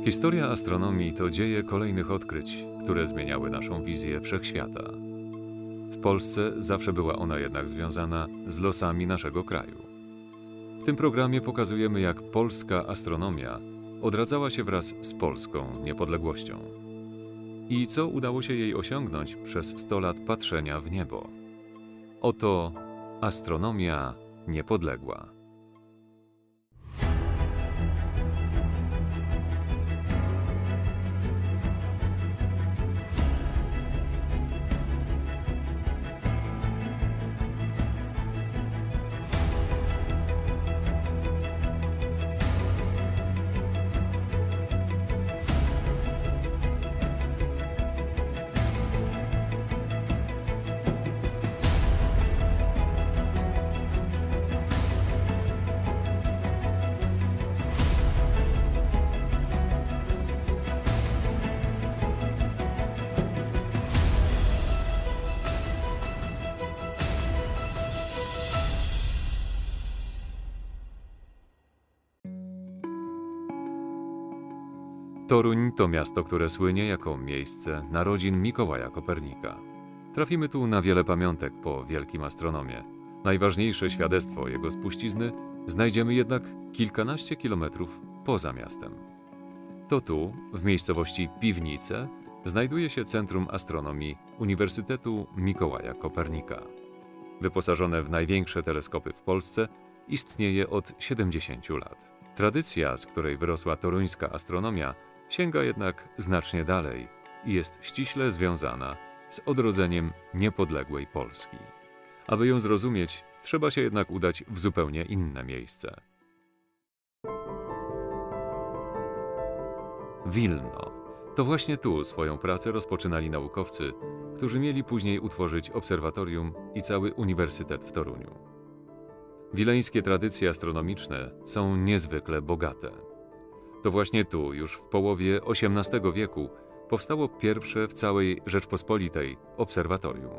Historia astronomii to dzieje kolejnych odkryć, które zmieniały naszą wizję wszechświata. W Polsce zawsze była ona jednak związana z losami naszego kraju. W tym programie pokazujemy, jak polska astronomia odradzała się wraz z polską niepodległością. I co udało się jej osiągnąć przez 100 lat patrzenia w niebo. Oto astronomia niepodległa. Toruń to miasto, które słynie jako miejsce narodzin Mikołaja Kopernika. Trafimy tu na wiele pamiątek po wielkim astronomie. Najważniejsze świadectwo jego spuścizny znajdziemy jednak kilkanaście kilometrów poza miastem. To tu, w miejscowości Piwnice, znajduje się Centrum Astronomii Uniwersytetu Mikołaja Kopernika. Wyposażone w największe teleskopy w Polsce, istnieje od 70 lat. Tradycja, z której wyrosła toruńska astronomia, sięga jednak znacznie dalej i jest ściśle związana z odrodzeniem niepodległej Polski. Aby ją zrozumieć, trzeba się jednak udać w zupełnie inne miejsce. Wilno. To właśnie tu swoją pracę rozpoczynali naukowcy, którzy mieli później utworzyć obserwatorium i cały uniwersytet w Toruniu. Wileńskie tradycje astronomiczne są niezwykle bogate. To właśnie tu, już w połowie XVIII wieku, powstało pierwsze w całej Rzeczpospolitej obserwatorium.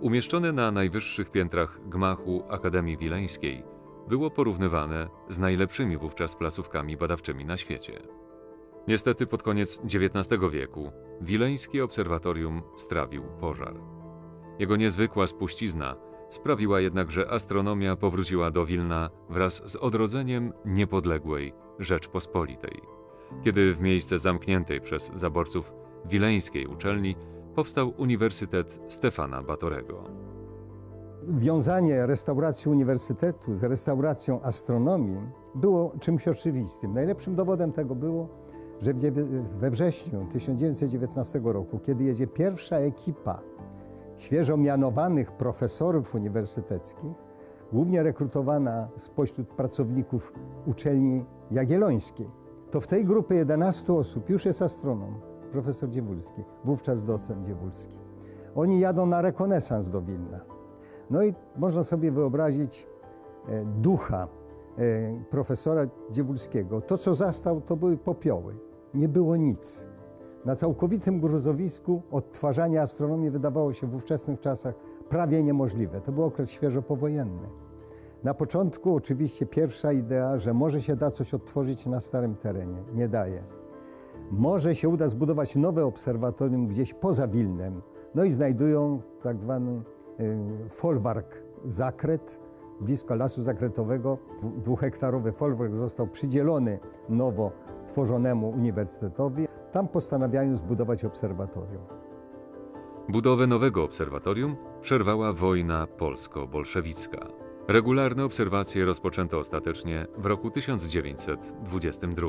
Umieszczone na najwyższych piętrach gmachu Akademii Wileńskiej, było porównywane z najlepszymi wówczas placówkami badawczymi na świecie. Niestety pod koniec XIX wieku Wileńskie obserwatorium strawił pożar. Jego niezwykła spuścizna sprawiła jednak, że astronomia powróciła do Wilna wraz z odrodzeniem niepodległej Rzeczpospolitej, kiedy w miejsce zamkniętej przez zaborców wileńskiej uczelni powstał Uniwersytet Stefana Batorego. Wiązanie restauracji uniwersytetu z restauracją astronomii było czymś oczywistym. Najlepszym dowodem tego było, że we wrześniu 1919 roku, kiedy jedzie pierwsza ekipa świeżo mianowanych profesorów uniwersyteckich, głównie rekrutowana spośród pracowników uczelni jagiellońskiej, to w tej grupie 11 osób już jest astronom, profesor Dziewulski, wówczas docent Dziewulski. Oni jadą na rekonesans do Wilna. No i można sobie wyobrazić ducha profesora Dziewulskiego. To, co zastał, to były popioły. Nie było nic. Na całkowitym gruzowisku odtwarzanie astronomii wydawało się w ówczesnych czasach prawie niemożliwe. To był okres świeżo powojenny. Na początku oczywiście pierwsza idea, że może się da coś odtworzyć na starym terenie. Nie daje. Może się uda zbudować nowe obserwatorium gdzieś poza Wilnem. No i znajdują tak zwany folwark zakret, blisko Lasu Zakretowego. 2-hektarowy folwark został przydzielony nowo tworzonemu uniwersytetowi. Tam postanawiają zbudować obserwatorium. Budowę nowego obserwatorium przerwała wojna polsko-bolszewicka. Regularne obserwacje rozpoczęto ostatecznie w roku 1922.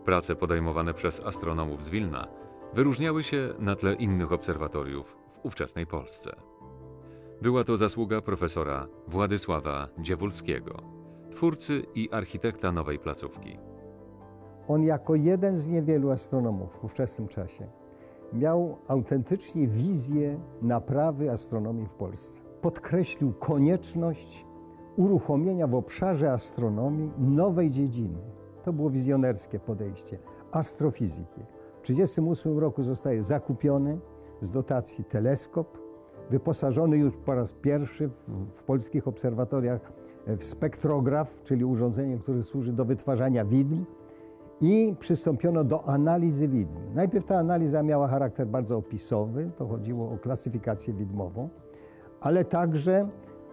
Prace podejmowane przez astronomów z Wilna wyróżniały się na tle innych obserwatoriów w ówczesnej Polsce. Była to zasługa profesora Władysława Dziewulskiego, twórcy i architekta nowej placówki. On jako jeden z niewielu astronomów w ówczesnym czasie miał autentycznie wizję naprawy astronomii w Polsce. Podkreślił konieczność uruchomienia w obszarze astronomii nowej dziedziny. To było wizjonerskie podejście astrofizyki. W 1938 roku zostaje zakupiony z dotacji teleskop, wyposażony już po raz pierwszy w polskich obserwatoriach w spektrograf, czyli urządzenie, które służy do wytwarzania widm. i przystąpiono do analizy widm. Najpierw ta analiza miała charakter bardzo opisowy, to chodziło o klasyfikację widmową, ale także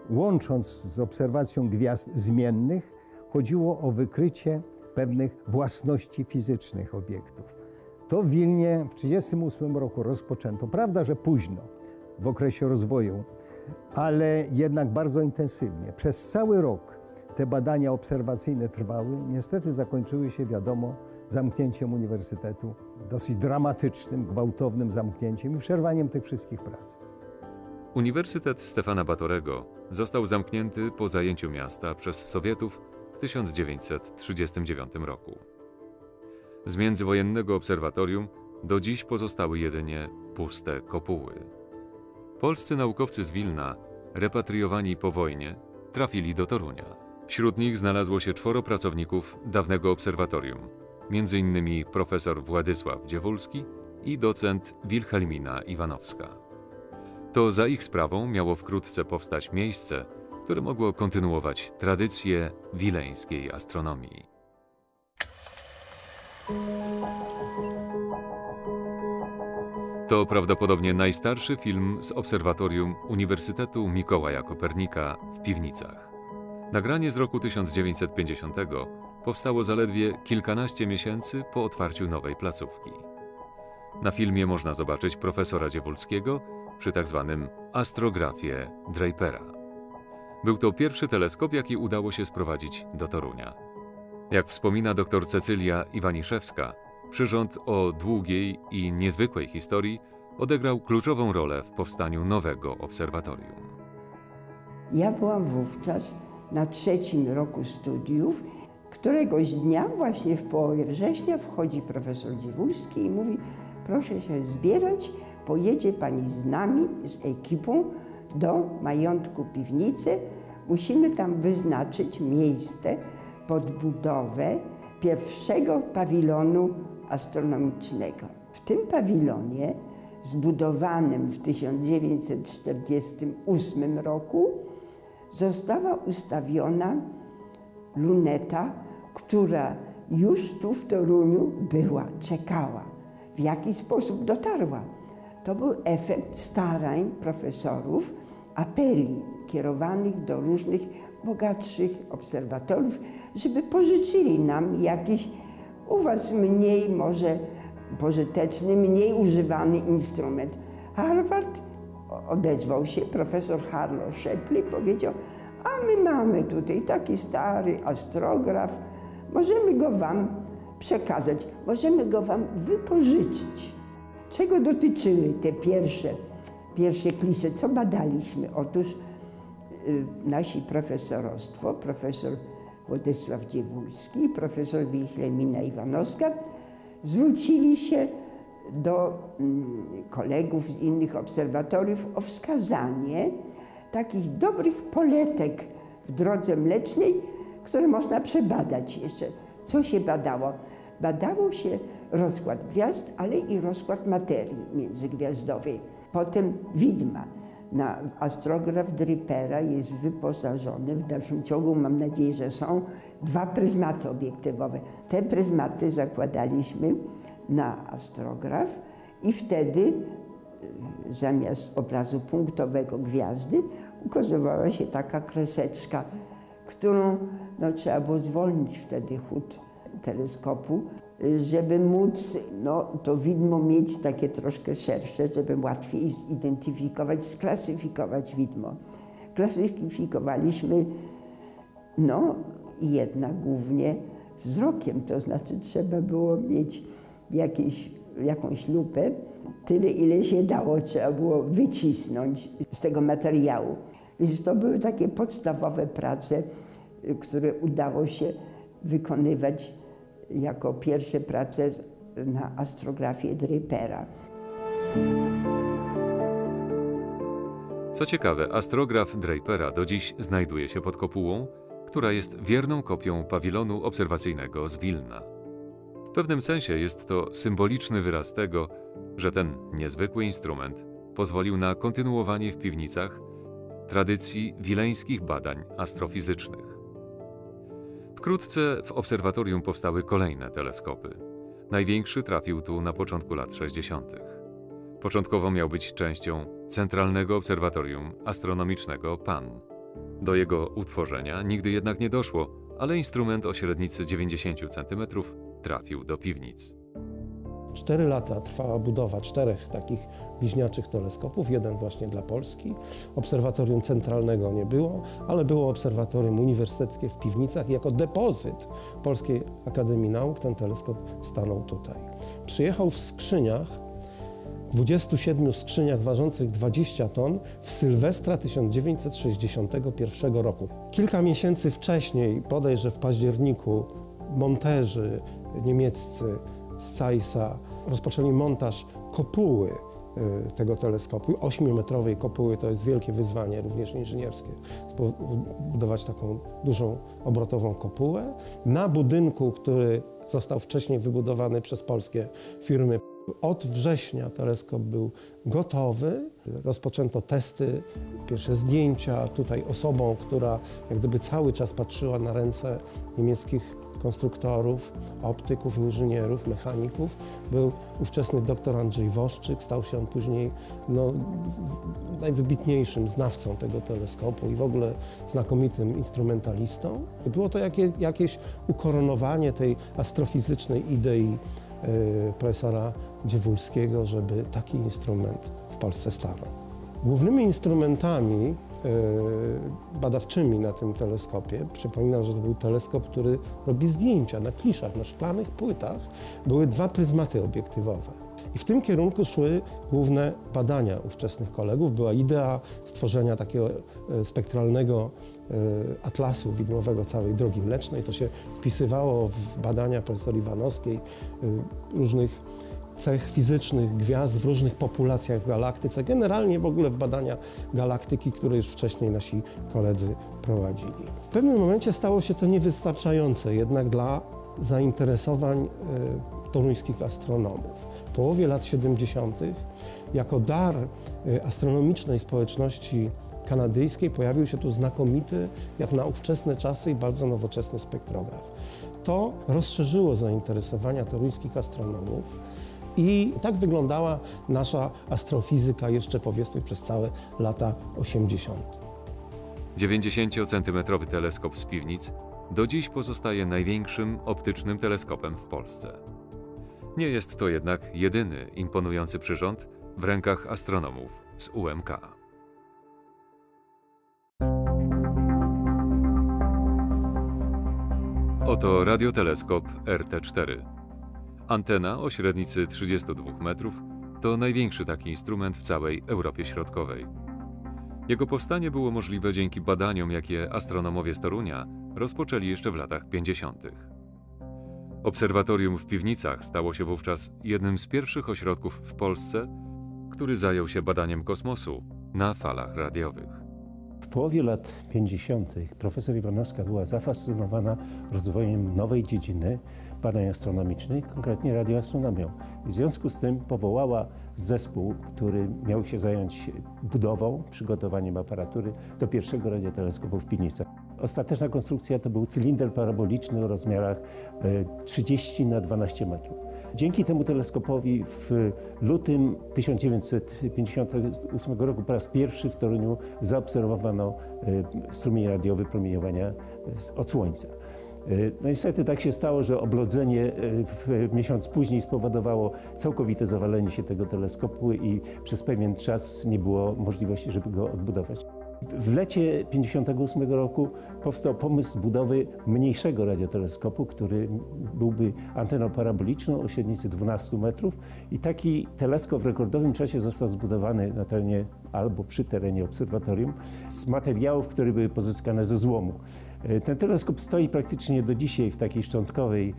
łącząc z obserwacją gwiazd zmiennych, chodziło o wykrycie pewnych własności fizycznych obiektów. To w Wilnie w 1938 roku rozpoczęto. Prawda, że późno, w okresie rozwoju, ale jednak bardzo intensywnie. Przez cały rok te badania obserwacyjne trwały. Niestety zakończyły się, wiadomo, zamknięciem uniwersytetu, dosyć dramatycznym, gwałtownym zamknięciem i przerwaniem tych wszystkich prac. Uniwersytet Stefana Batorego został zamknięty po zajęciu miasta przez Sowietów w 1939 roku. Z międzywojennego obserwatorium do dziś pozostały jedynie puste kopuły. Polscy naukowcy z Wilna, repatriowani po wojnie, trafili do Torunia. Wśród nich znalazło się 4 pracowników dawnego obserwatorium, m.in. profesor Władysław Dziewulski i docent Wilhelmina Iwanowska. To za ich sprawą miało wkrótce powstać miejsce, które mogło kontynuować tradycję wileńskiej astronomii. To prawdopodobnie najstarszy film z obserwatorium Uniwersytetu Mikołaja Kopernika w Piwnicach. Nagranie z roku 1950 powstało zaledwie kilkanaście miesięcy po otwarciu nowej placówki. Na filmie można zobaczyć profesora Dziewulskiego przy tzw. astrografie Drapera. Był to pierwszy teleskop, jaki udało się sprowadzić do Torunia. Jak wspomina dr Cecylia Iwaniszewska, przyrząd o długiej i niezwykłej historii odegrał kluczową rolę w powstaniu nowego obserwatorium. Ja byłam wówczas na 3. roku studiów. Któregoś dnia, właśnie w połowie września, wchodzi profesor Dziewulski i mówi: proszę się zbierać, pojedzie pani z nami, z ekipą do majątku Piwnice. Musimy tam wyznaczyć miejsce pod budowę pierwszego pawilonu astronomicznego. W tym pawilonie, zbudowanym w 1948 roku, została ustawiona luneta, która już tu w Toruniu była, czekała. W jaki sposób dotarła? To był efekt starań profesorów, apeli kierowanych do różnych bogatszych obserwatorów, żeby pożyczyli nam jakiś u was mniej może pożyteczny, mniej używany instrument. Harvard odezwał się, profesor Harlow Shapley powiedział: a my mamy tutaj taki stary astrograf, możemy go wam przekazać, możemy go wam wypożyczyć. Czego dotyczyły te pierwsze klisze? Co badaliśmy? Otóż nasi profesorostwo, profesor Władysław Dziewulski i profesor Wilhelmina Iwanowska zwrócili się do kolegów z innych obserwatoriów o wskazanie takich dobrych poletek w drodze mlecznej, które można przebadać jeszcze. Co się badało? Badało się rozkład gwiazd, ale i rozkład materii międzygwiazdowej. Potem widma. Na astrograf Drapera jest wyposażony, w dalszym ciągu mam nadzieję, że są 2 pryzmaty obiektywowe. Te pryzmaty zakładaliśmy na astrograf i wtedy zamiast obrazu punktowego gwiazdy ukazywała się taka kreseczka, którą trzeba było zwolnić wtedy chód teleskopu, żeby móc to widmo mieć takie troszkę szersze, żeby łatwiej zidentyfikować, sklasyfikować widmo. Klasyfikowaliśmy jednak głównie wzrokiem, to znaczy trzeba było mieć jakąś lupę, tyle ile się dało, trzeba było wycisnąć z tego materiału. Więc to były takie podstawowe prace, które udało się wykonywać jako pierwsze prace na astrografię Drapera. Co ciekawe, astrograf Drapera do dziś znajduje się pod kopułą, która jest wierną kopią pawilonu obserwacyjnego z Wilna. W pewnym sensie jest to symboliczny wyraz tego, że ten niezwykły instrument pozwolił na kontynuowanie w Piwnicach tradycji wileńskich badań astrofizycznych. W Wkrótce w obserwatorium powstały kolejne teleskopy. Największy trafił tu na początku lat 60. Początkowo miał być częścią Centralnego Obserwatorium Astronomicznego PAN. Do jego utworzenia nigdy jednak nie doszło, ale instrument o średnicy 90 cm trafił do piwnic. 4 lata trwała budowa 4 takich bliźniaczych teleskopów, jeden właśnie dla Polski. Obserwatorium centralnego nie było, ale było obserwatorium uniwersyteckie w Piwnicach. Jako depozyt Polskiej Akademii Nauk ten teleskop stanął tutaj. Przyjechał w skrzyniach, 27 skrzyniach ważących 20 ton w Sylwestra 1961 roku. Kilka miesięcy wcześniej, bodajże w październiku, monterzy niemieccy z Zeissa rozpoczęli montaż kopuły tego teleskopu. 8-metrowej kopuły to jest wielkie wyzwanie, również inżynierskie, zbudować taką dużą obrotową kopułę. Na budynku, który został wcześniej wybudowany przez polskie firmy, od września teleskop był gotowy. Rozpoczęto testy, pierwsze zdjęcia. Tutaj osobą, która jak gdyby cały czas patrzyła na ręce niemieckich konstruktorów, optyków, inżynierów, mechaników, był ówczesny dr Andrzej Woszczyk. Stał się on później najwybitniejszym znawcą tego teleskopu i w ogóle znakomitym instrumentalistą. Było to jakieś ukoronowanie tej astrofizycznej idei profesora Dziewulskiego, żeby taki instrument w Polsce stanął. Głównymi instrumentami badawczymi na tym teleskopie, przypominam, że to był teleskop, który robi zdjęcia na kliszach, na szklanych płytach, były 2 pryzmaty obiektywowe. I w tym kierunku szły główne badania ówczesnych kolegów. Była idea stworzenia takiego spektralnego atlasu widmowego całej Drogi Mlecznej. To się wpisywało w badania profesor Iwanowskiej różnych cech fizycznych gwiazd w różnych populacjach w galaktyce, generalnie w ogóle w badania galaktyki, które już wcześniej nasi koledzy prowadzili. W pewnym momencie stało się to niewystarczające jednak dla zainteresowań toruńskich astronomów. W połowie lat 70. jako dar astronomicznej społeczności kanadyjskiej pojawił się tu znakomity, jak na ówczesne czasy, i bardzo nowoczesny spektrograf. To rozszerzyło zainteresowania toruńskich astronomów i tak wyglądała nasza astrofizyka jeszcze, powiedzmy, przez całe lata 80. 90-centymetrowy teleskop z Piwnic do dziś pozostaje największym optycznym teleskopem w Polsce. Nie jest to jednak jedyny imponujący przyrząd w rękach astronomów z UMK. Oto radioteleskop RT4. Antena o średnicy 32 metrów to największy taki instrument w całej Europie Środkowej. Jego powstanie było możliwe dzięki badaniom, jakie astronomowie z Torunia rozpoczęli jeszcze w latach 50. Obserwatorium w Piwnicach stało się wówczas jednym z pierwszych ośrodków w Polsce, który zajął się badaniem kosmosu na falach radiowych. W połowie lat 50. profesor Iwanowska była zafascynowana rozwojem nowej dziedziny badań astronomicznych, konkretnie radioastronomią. W związku z tym powołała zespół, który miał się zająć budową, przygotowaniem aparatury do pierwszego radioteleskopu w Piwnicach. Ostateczna konstrukcja to był cylinder paraboliczny o rozmiarach 30 na 12 metrów. Dzięki temu teleskopowi w lutym 1958 roku po raz pierwszy w Toruniu zaobserwowano strumień radiowy promieniowania od Słońca. No niestety tak się stało, że oblodzenie miesiąc później spowodowało całkowite zawalenie się tego teleskopu i przez pewien czas nie było możliwości, żeby go odbudować. W lecie 1958 roku powstał pomysł budowy mniejszego radioteleskopu, który byłby anteną paraboliczną o średnicy 12 metrów i taki teleskop w rekordowym czasie został zbudowany na terenie albo przy terenie obserwatorium z materiałów, które były pozyskane ze złomu. Ten teleskop stoi praktycznie do dzisiaj w takiej szczątkowej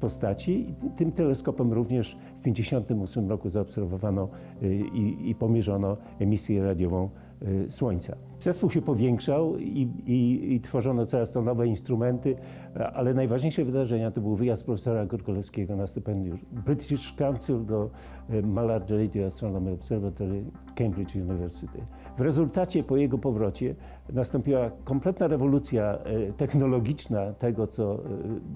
postaci. Tym teleskopem również w 1958 roku zaobserwowano i pomierzono emisję radiową Słońca. Zespół się powiększał i tworzono coraz to nowe instrumenty, ale najważniejsze wydarzenia to był wyjazd profesora Gorgolewskiego na stypendium British Council do Mallard Radio Astronomy Observatory Cambridge University. W rezultacie po jego powrocie nastąpiła kompletna rewolucja technologiczna tego, co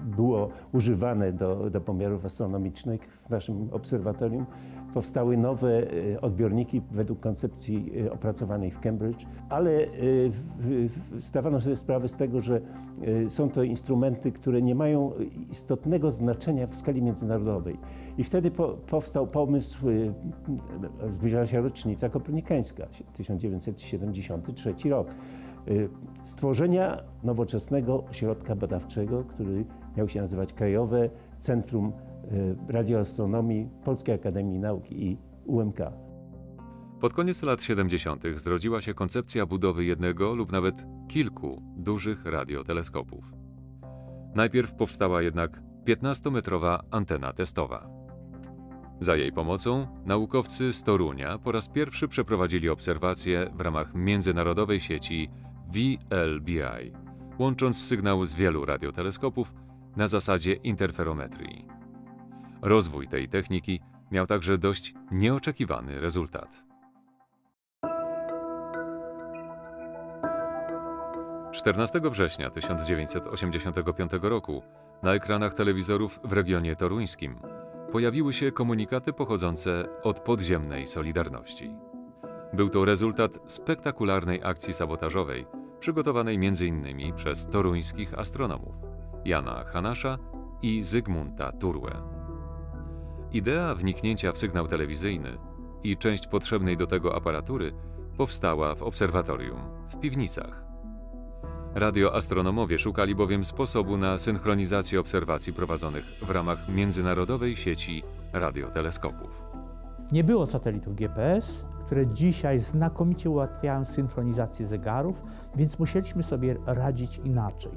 było używane do pomiarów astronomicznych w naszym obserwatorium. Powstały nowe odbiorniki według koncepcji opracowanej w Cambridge, ale zdawano sobie sprawę z tego, że są to instrumenty, które nie mają istotnego znaczenia w skali międzynarodowej. I wtedy powstał pomysł, zbliżała się rocznica kopernikańska, 1973 rok, stworzenia nowoczesnego ośrodka badawczego, który miał się nazywać Krajowe Centrum Radioastronomii Polskiej Akademii Nauk i UMK. Pod koniec lat 70. zrodziła się koncepcja budowy jednego lub nawet kilku dużych radioteleskopów. Najpierw powstała jednak 15-metrowa antena testowa. Za jej pomocą naukowcy z Torunia po raz pierwszy przeprowadzili obserwacje w ramach międzynarodowej sieci VLBI, łącząc sygnał z wielu radioteleskopów na zasadzie interferometrii. Rozwój tej techniki miał także dość nieoczekiwany rezultat. 14 września 1985 roku na ekranach telewizorów w regionie toruńskim pojawiły się komunikaty pochodzące od podziemnej Solidarności. Był to rezultat spektakularnej akcji sabotażowej przygotowanej m.in. przez toruńskich astronomów Jana Hanasza i Zygmunta Turłę. Idea wniknięcia w sygnał telewizyjny i część potrzebnej do tego aparatury powstała w obserwatorium w piwnicach. Radioastronomowie szukali bowiem sposobu na synchronizację obserwacji prowadzonych w ramach międzynarodowej sieci radioteleskopów. Nie było satelitów GPS, które dzisiaj znakomicie ułatwiają synchronizację zegarów, więc musieliśmy sobie radzić inaczej.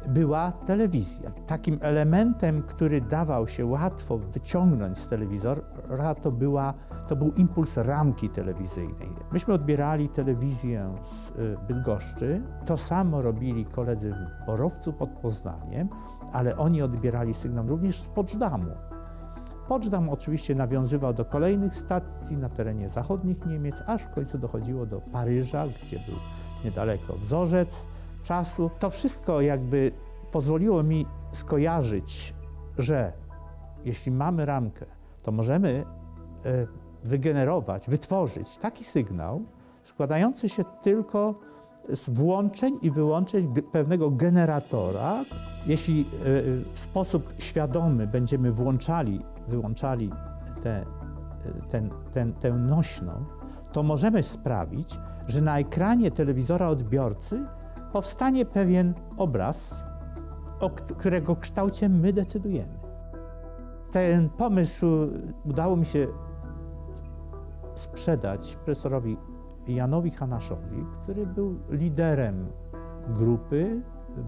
Była telewizja. Takim elementem, który dawał się łatwo wyciągnąć z telewizora, to był impuls ramki telewizyjnej. Myśmy odbierali telewizję z Bydgoszczy. To samo robili koledzy w Borowcu pod Poznaniem, ale oni odbierali sygnał również z Poczdamу. Poczdam oczywiście nawiązywał do kolejnych stacji na terenie zachodnich Niemiec, aż w końcu dochodziło do Paryża, gdzie był niedaleko wzorzec czasu. To wszystko jakby pozwoliło mi skojarzyć, że jeśli mamy ramkę, to możemy wytworzyć taki sygnał składający się tylko z włączeń i wyłączeń pewnego generatora. Jeśli w sposób świadomy będziemy wyłączali tę nośną, to możemy sprawić, że na ekranie telewizora odbiorcy powstanie pewien obraz, o którego kształcie my decydujemy. Ten pomysł udało mi się sprzedać profesorowi Janowi Hanaszowi, który był liderem grupy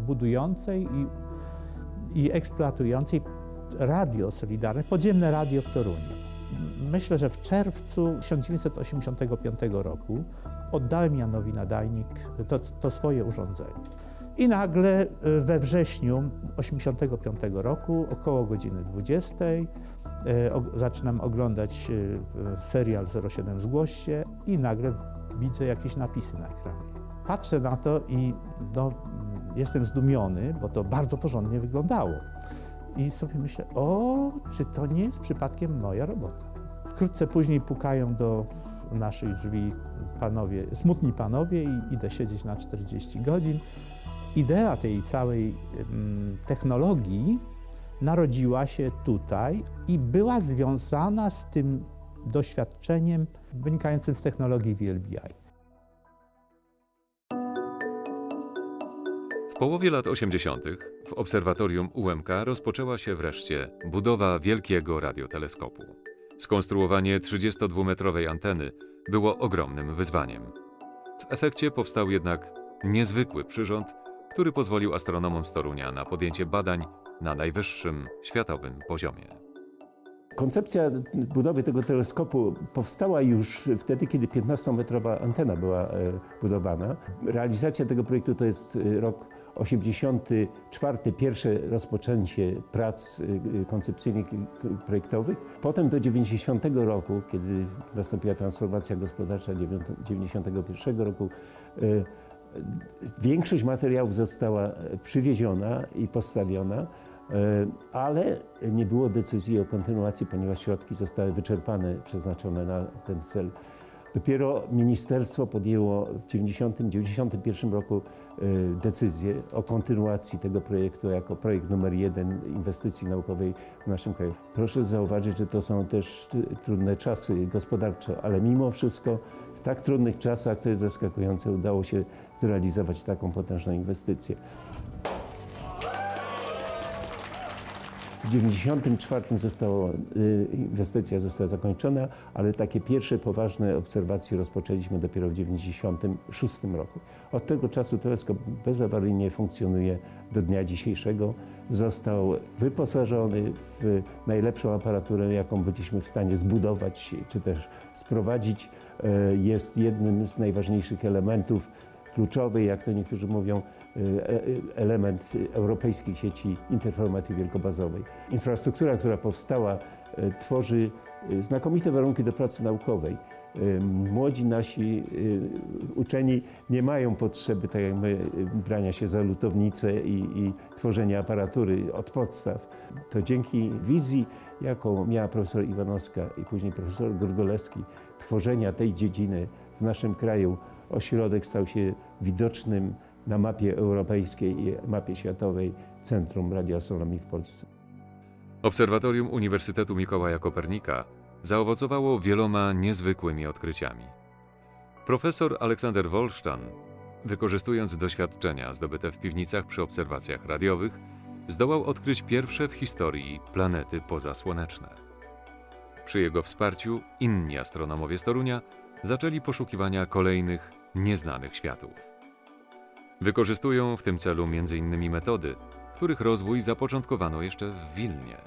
budującej i eksploatującej radio solidarne, podziemne radio w Toruniu. Myślę, że w czerwcu 1985 roku oddałem Janowi nadajnik, to swoje urządzenie. I nagle we wrześniu 1985 roku, około godziny 20, zaczynam oglądać serial 07 Zgłoś się i nagle widzę jakieś napisy na ekranie. Patrzę na to i jestem zdumiony, bo to bardzo porządnie wyglądało. I sobie myślę, czy to nie jest przypadkiem moja robota. Wkrótce później pukają do naszych drzwi smutni panowie i idę siedzieć na 40 godzin. Idea tej całej technologii narodziła się tutaj i była związana z tym doświadczeniem wynikającym z technologii VLBI. W połowie lat 80. w obserwatorium UMK rozpoczęła się wreszcie budowa wielkiego radioteleskopu. Skonstruowanie 32-metrowej anteny było ogromnym wyzwaniem. W efekcie powstał jednak niezwykły przyrząd, który pozwolił astronomom z Torunia na podjęcie badań na najwyższym światowym poziomie. Koncepcja budowy tego teleskopu powstała już wtedy, kiedy 15-metrowa antena była budowana. Realizacja tego projektu to jest rok 84, pierwsze rozpoczęcie prac koncepcyjnych i projektowych. Potem do 90 roku, kiedy nastąpiła transformacja gospodarcza 91 roku, większość materiałów została przywieziona i postawiona, ale nie było decyzji o kontynuacji, ponieważ środki zostały wyczerpane, przeznaczone na ten cel. Dopiero ministerstwo podjęło w 91 roku decyzję o kontynuacji tego projektu jako projekt numer 1 inwestycji naukowej w naszym kraju. Proszę zauważyć, że to są też trudne czasy gospodarcze, ale mimo wszystko w tak trudnych czasach, to jest zaskakujące, udało się zrealizować taką potężną inwestycję. W 1994 inwestycja została zakończona, ale takie pierwsze poważne obserwacje rozpoczęliśmy dopiero w 1996 roku. Od tego czasu teleskop bezawaryjnie funkcjonuje do dnia dzisiejszego. Został wyposażony w najlepszą aparaturę, jaką byliśmy w stanie zbudować czy też sprowadzić. Jest jednym z najważniejszych elementów kluczowy, jak to niektórzy mówią, element europejskiej sieci interferometrii wielkobazowej. Infrastruktura, która powstała, tworzy znakomite warunki do pracy naukowej. Młodzi nasi uczeni nie mają potrzeby, tak jak my, brania się za lutownicę i tworzenia aparatury od podstaw. To dzięki wizji, jaką miała profesor Iwanowska i później profesor Grgolewski, tworzenia tej dziedziny w naszym kraju, ośrodek stał się widocznym na mapie europejskiej i mapie światowej centrum radioastronomii w Polsce. Obserwatorium Uniwersytetu Mikołaja Kopernika zaowocowało wieloma niezwykłymi odkryciami. Profesor Aleksander Wolszczan, wykorzystując doświadczenia zdobyte w piwnicach przy obserwacjach radiowych, zdołał odkryć pierwsze w historii planety pozasłoneczne. Przy jego wsparciu inni astronomowie z Torunia zaczęli poszukiwania kolejnych nieznanych światów. Wykorzystują w tym celu m.in. metody, których rozwój zapoczątkowano jeszcze w Wilnie.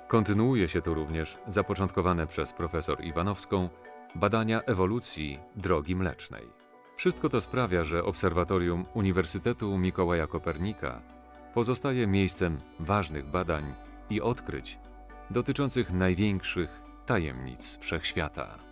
Kontynuuje się tu również zapoczątkowane przez profesor Iwanowską badania ewolucji drogi mlecznej. Wszystko to sprawia, że Obserwatorium Uniwersytetu Mikołaja Kopernika pozostaje miejscem ważnych badań i odkryć dotyczących największych tajemnic wszechświata.